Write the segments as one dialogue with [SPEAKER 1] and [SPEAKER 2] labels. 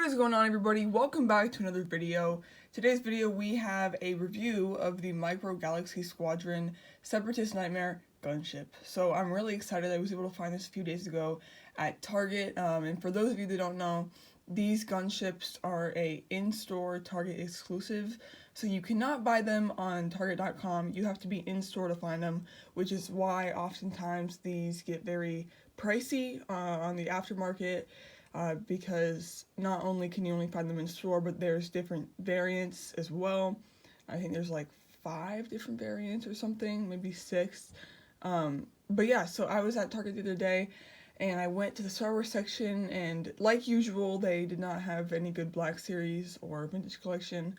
[SPEAKER 1] What is going on, everybody? Welcome back to another video. Today's video we have a review of the Micro Galaxy Squadron Separatist Nightmare Gunship. So I'm really excited. I was able to find this a few days ago at Target. And for those of you that don't know, these gunships are a in-store Target exclusive. So you cannot buy them on Target.com. You have to be in-store to find them, which is why oftentimes these get very pricey on the aftermarket. Because not only can you only find them in store, but there's different variants as well. I think there's like 5 different variants or something, maybe 6. But yeah, so I was at Target the other day, and I went to the Star Wars section, and like usual, they did not have any good Black Series or Vintage Collection.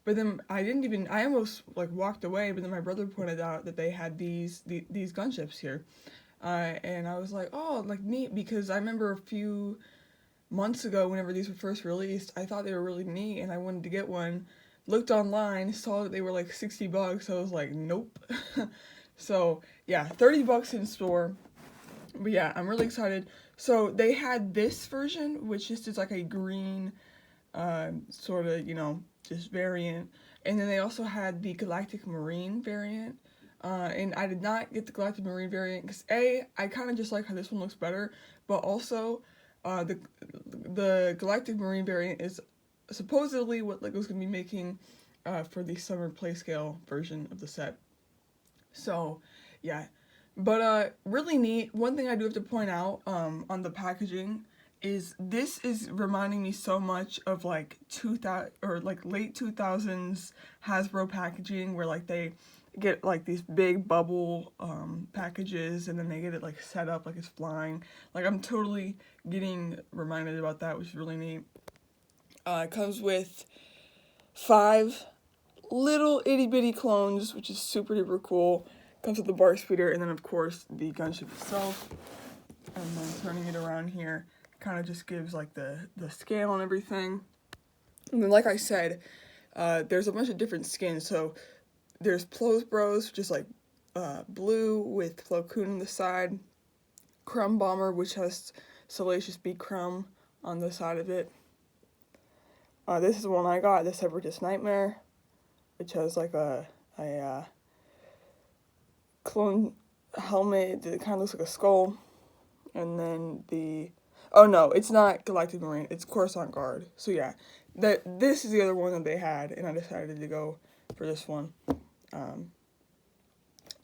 [SPEAKER 1] But then I almost like walked away, but then my brother pointed out that they had these gunships here. And I was like, oh, like neat, because I remember a few months ago, whenever these were first released, I thought they were really neat and I wanted to get one. Looked online, saw that they were like $60, so I was like, nope. So yeah, $30 in store. But yeah, I'm really excited. So they had this version, which just is like a green sort of, just variant. And then they also had the Galactic Marine variant. And I did not get the Galactic Marine variant because I kind of just like how this one looks better, but also the Galactic Marine variant is supposedly what LEGO's going to be making for the summer playscale version of the set. So, yeah. But really neat. One thing I do have to point out on the packaging is this is reminding me so much of like 2000 or like late 2000s Hasbro packaging, where like they get like these big bubble packages and then they get it like set up like it's flying. Like I'm totally getting reminded about that, which is really neat. It comes with 5 little itty bitty clones, which is super duper cool. Comes with the bar speeder, and then of course the gunship itself. And then turning it around here kind of just gives like the scale and everything. And then like I said, there's a bunch of different skins. So there's Plo's Bros, which is like blue with Plo Koon on the side. Crumb Bomber, which has Salacious B. Crumb on the side of it. This is the one I got, the Separatist Nightmare, which has like a clone helmet that kind of looks like a skull. And then oh no, it's not Galactic Marine, it's Coruscant Guard. So yeah, this is the other one that they had, and I decided to go for this one.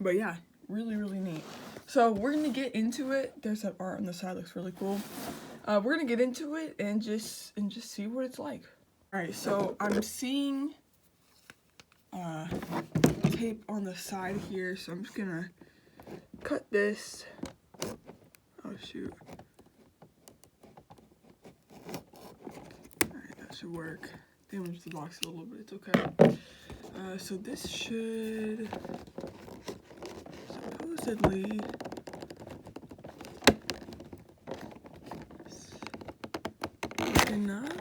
[SPEAKER 1] But yeah, really, really neat. So we're going to get into it. There's that art on the side, looks really cool. We're going to get into it and just see what it's like. Alright, so I'm seeing tape on the side here, so I'm just going to cut this. Oh shoot. Alright, that should work. Damage the box a little bit, it's okay. So this should supposedly enough.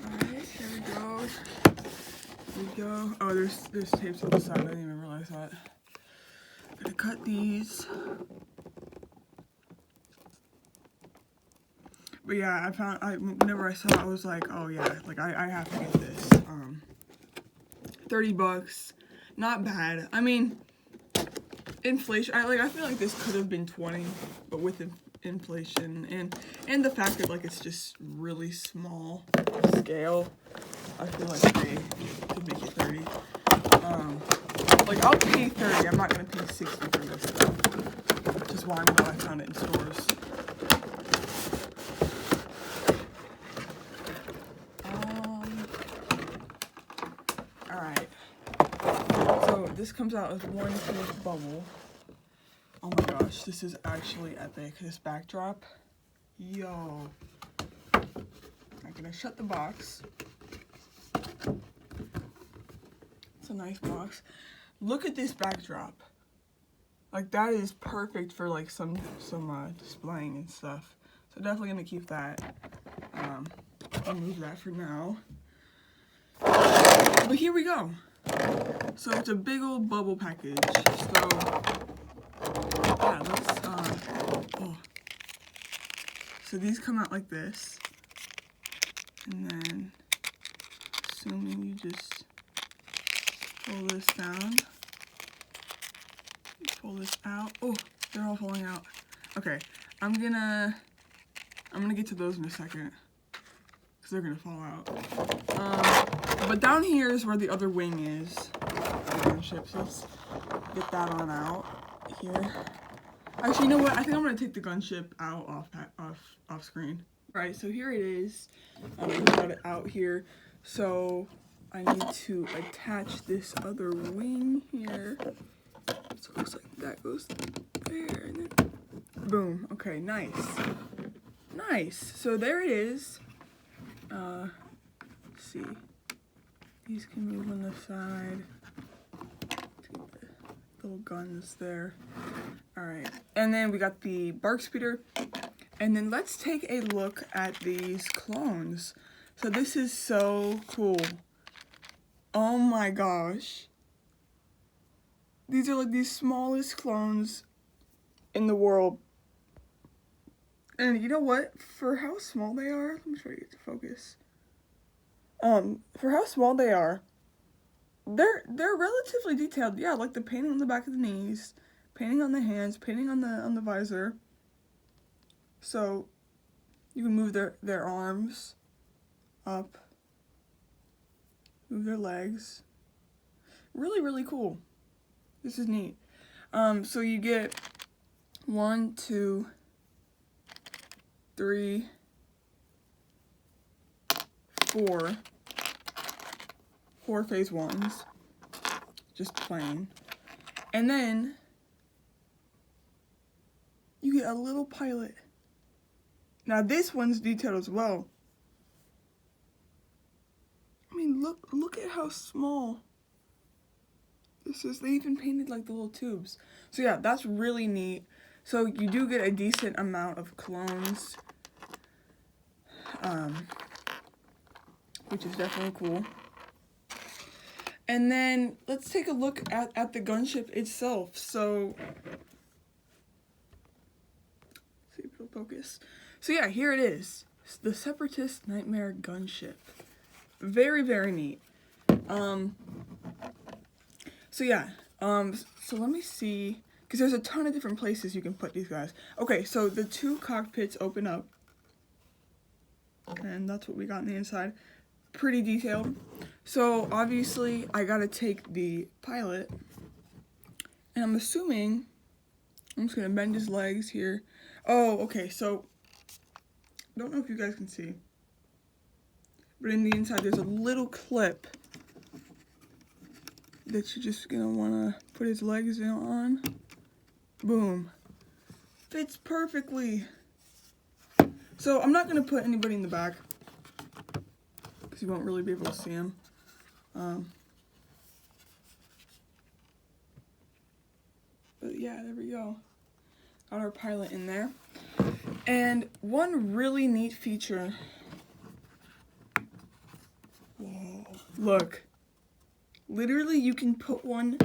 [SPEAKER 1] Alright, here we go. Here we go. Oh, there's tapes on the side. I didn't even realize that. I'm gonna cut these. But yeah, whenever I saw it, I was like, oh yeah, like I have to get this. $30, not bad. I mean, inflation. I feel like this could have been 20, but with inflation and the fact that like it's just really small scale, I feel like they could make it 30. Like I'll pay 30. I'm not gonna pay 60 for this stuff, which is why I'm glad I found it in stores. Alright, so this comes out as one huge bubble. Oh my gosh, this is actually epic. This backdrop, yo. I'm gonna shut the box. It's a nice box. Look at this backdrop. Like that is perfect for like some displaying and stuff. So definitely gonna keep that. I'll move that for now. But here we go. So it's a big old bubble package. So yeah, so these come out like this, and then just pull this down. Pull this out. Oh, they're all falling out. Okay, I'm gonna get to those in a second, because they're gonna fall out. But down here is where the other wing is. The gunship. So let's get that on out here. Actually, you know what? I think I'm gonna take the gunship out off screen. Right, so here it is. I'm gonna got it out here. So I need to attach this other wing here. So it looks like that goes there, and then boom. Okay, nice. Nice. So there it is. Let's see. These can move on the side. The little guns there. Alright. And then we got the bark speeder. And then let's take a look at these clones. So this is so cool. Oh my gosh. These are like the smallest clones in the world. And you know what? For how small they are, let me try to get to focus. For how small they are, they're relatively detailed. Yeah, like the painting on the back of the knees, painting on the hands, painting on the visor. So you can move their arms up, move their legs. Really, really cool. This is neat. So you get 1, 2, 3, 4 phase 1s, just plain. And then you get a little pilot. Now this one's detailed as well. I mean, look at how small this is. They even painted like the little tubes. So yeah, that's really neat. So you do get a decent amount of clones, which is definitely cool. And then let's take a look at the gunship itself. So, let's see if it'll focus. So yeah, here it is. It's the Separatist Nightmare Gunship. Very, very neat. So yeah, so let me see, because there's a ton of different places you can put these guys. Okay, so the 2 cockpits open up, and that's what we got on the inside. Pretty detailed. So obviously I gotta take the pilot, and I'm assuming I'm just gonna bend his legs here. Oh, okay, so I don't know if you guys can see, but in the inside there's a little clip that you're just gonna wanna put his legs on. Boom. Fits perfectly. So I'm not gonna put anybody in the back, because you won't really be able to see him. But yeah, there we go. Got our pilot in there. And one really neat feature. Whoa, look. Literally, you can put one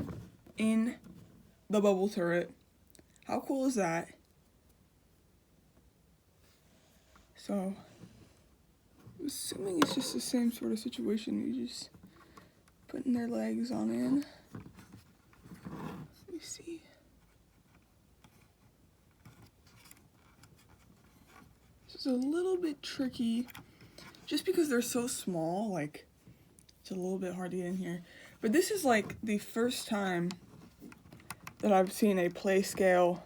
[SPEAKER 1] in the bubble turret. How cool is that? So, I'm assuming it's just the same sort of situation. You just putting their legs on in. Let me see. This is a little bit tricky, just because they're so small. Like, it's a little bit hard to get in here. But this is like the first time that I've seen a play scale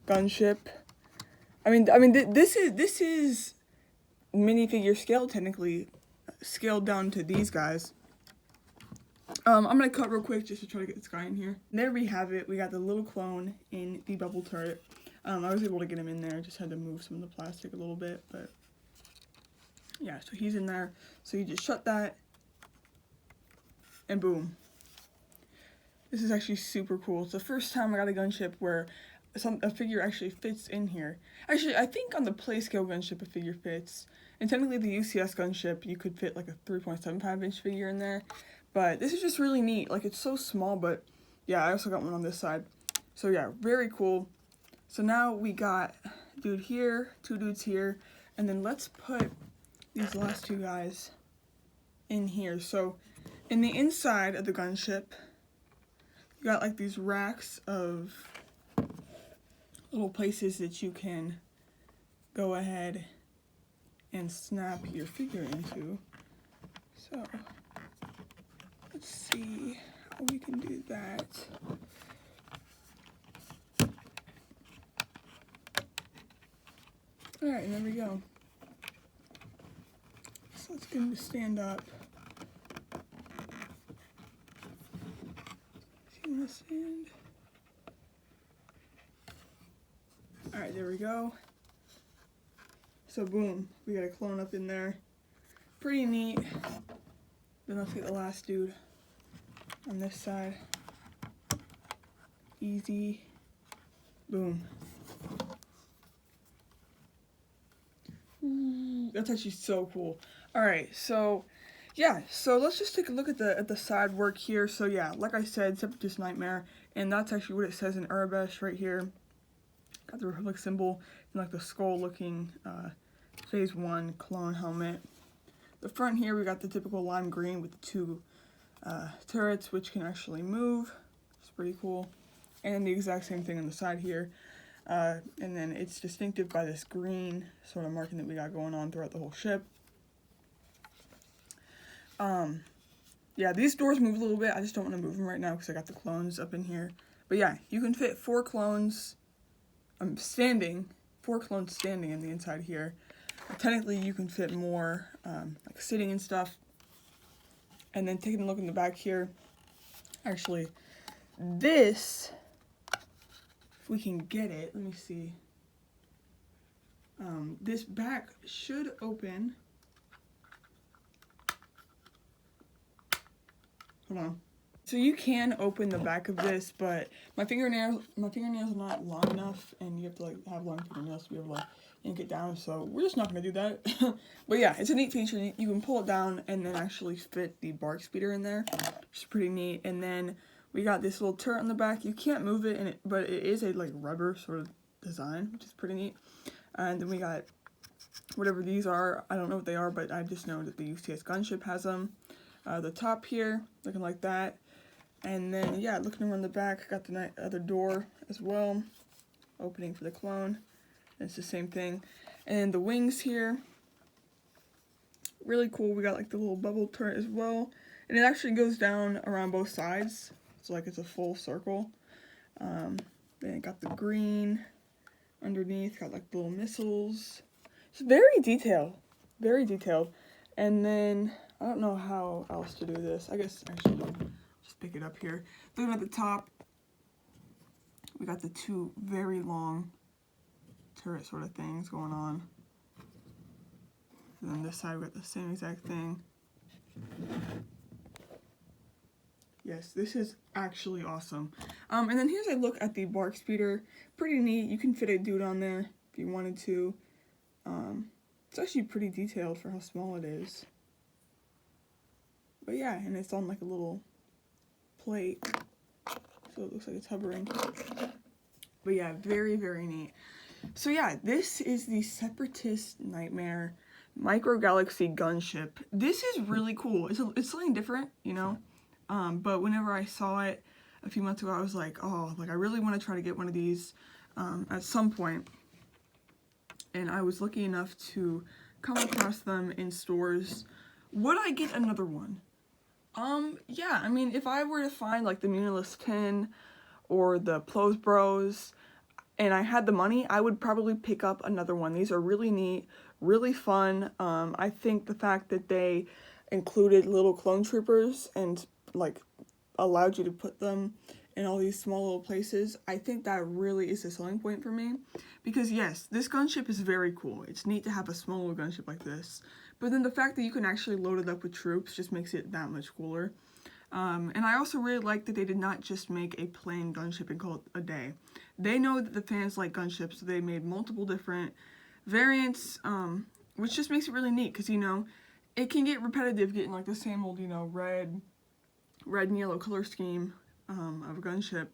[SPEAKER 1] gunship. I mean, this is minifigure scale, technically, scaled down to these guys. I'm gonna cut real quick just to try to get this guy in here. And there we have it. We got the little clone in the bubble turret. I was able to get him in there. Just had to move some of the plastic a little bit, but yeah. So he's in there. So you just shut that, and boom. This is actually super cool. It's the first time I got a gunship where a figure actually fits in here. Actually, I think on the play scale gunship a figure fits. And technically the UCS gunship, you could fit like a 3.75 inch figure in there. But this is just really neat. Like, it's so small, but yeah, I also got one on this side. So yeah, very cool. So now we got dude here, 2 dudes here, and then let's put these last 2 guys in here. So In the inside of the gunship, you got like these racks of little places that you can go ahead and snap your figure into. So let's see how we can do that. Alright, and there we go. So let's get him to stand up. Is he gonna stand? Alright, there we go. So boom, we got a clone up in there. Pretty neat. Then let's get the last dude on this side. Easy. Boom. Ooh, that's actually so cool. Alright, so yeah, so let's just take a look at the side work here. So yeah, like I said, Separatist Nightmare, and that's actually what it says in Arabic right here. Got the Republic symbol and like the skull looking phase 1 clone helmet. The front here we got the typical lime green with the two turrets which can actually move. It's pretty cool. And the exact same thing on the side here. And then it's distinctive by this green sort of marking that we got going on throughout the whole ship. Yeah, these doors move a little bit. I just don't want to move them right now because I got the clones up in here. But yeah, you can fit 4 clones standing, 4 clones standing in the inside here. Technically, you can fit more, like sitting and stuff. And then taking a look in the back here, actually, this, if we can get it, let me see. This back should open. Hold on. So you can open the back of this, but my fingernails are not long enough, and you have to like have long fingernails to be able to yank it down. So we're just not gonna do that. But yeah, it's a neat feature. You can pull it down and then actually fit the bark speeder in there, which is pretty neat. And then we got this little turret on the back. You can't move it, but it is a like rubber sort of design, which is pretty neat. And then we got whatever these are. I don't know what they are, but I just know that the UCS Gunship has them. The top here, looking like that. And then, yeah, looking around the back, got the other door as well. Opening for the clone. It's the same thing. And the wings here. Really cool. We got like the little bubble turret as well. And it actually goes down around both sides. So like it's a full circle. Then it got the green underneath. Got like the little missiles. It's very detailed. Very detailed. And then, I don't know how else to do this. I guess actually just pick it up here. Looking at the top, we got the 2 very long turret sort of things going on. And then this side we got the same exact thing. Yes, this is actually awesome. And then here's a look at the bark speeder. Pretty neat. You can fit a dude on there if you wanted to. It's actually pretty detailed for how small it is. But yeah, and it's on like a little plate, so it looks like it's hovering. But yeah, very, very neat. So yeah, this is the Separatist Nightmare Micro Galaxy Gunship. This is really cool. It's something different, you know. But whenever I saw it a few months ago, I was like, oh, like I really want to try to get one of these at some point. And I was lucky enough to come across them in stores. Would I get another one? Yeah, I mean, if I were to find like the Munilist 10 or the Plos Bros and I had the money, I would probably pick up another one. These are really neat, really fun. I think the fact that they included little clone troopers and like allowed you to put them in all these small little places, I think that really is a selling point for me. Because yes, this gunship is very cool. It's neat to have a small little gunship like this. But then the fact that you can actually load it up with troops just makes it that much cooler. And I also really like that they did not just make a plain gunship and call it a day. They know that the fans like gunships, so they made multiple different variants, which just makes it really neat. Because, you know, it can get repetitive getting like the same old, you know, red and yellow color scheme of a gunship,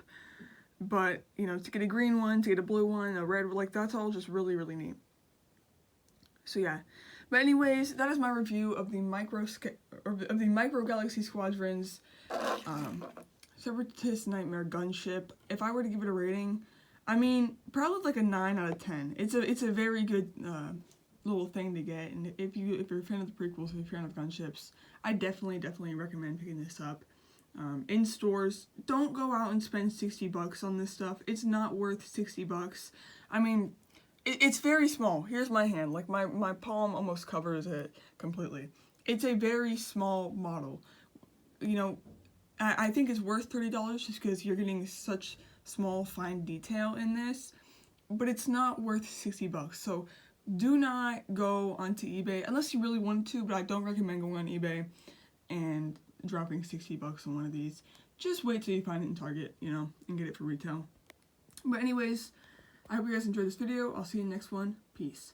[SPEAKER 1] but you know, to get a green one, to get a blue one, a red, like that's all just really, really neat. So yeah, but anyways, that is my review of the of the Micro Galaxy Squadron's Separatist Nightmare Gunship. If I were to give it a rating, I mean, probably like a 9 out of 10. It's a very good little thing to get, and if you're a fan of the prequels, if you're a fan of gunships, I definitely recommend picking this up. In stores, don't go out and spend $60 on this stuff. It's not worth $60. I mean, it's very small. Here's my hand. Like, my palm almost covers it completely. It's a very small model. You know, I think it's worth $30 just because you're getting such small, fine detail in this. But it's not worth $60. So do not go onto eBay unless you really want to, but I don't recommend going on eBay and dropping $60 on one of these. Just wait till you find it in Target, you know, and get it for retail. But anyways, I hope you guys enjoyed this video. I'll see you in the next one. Peace.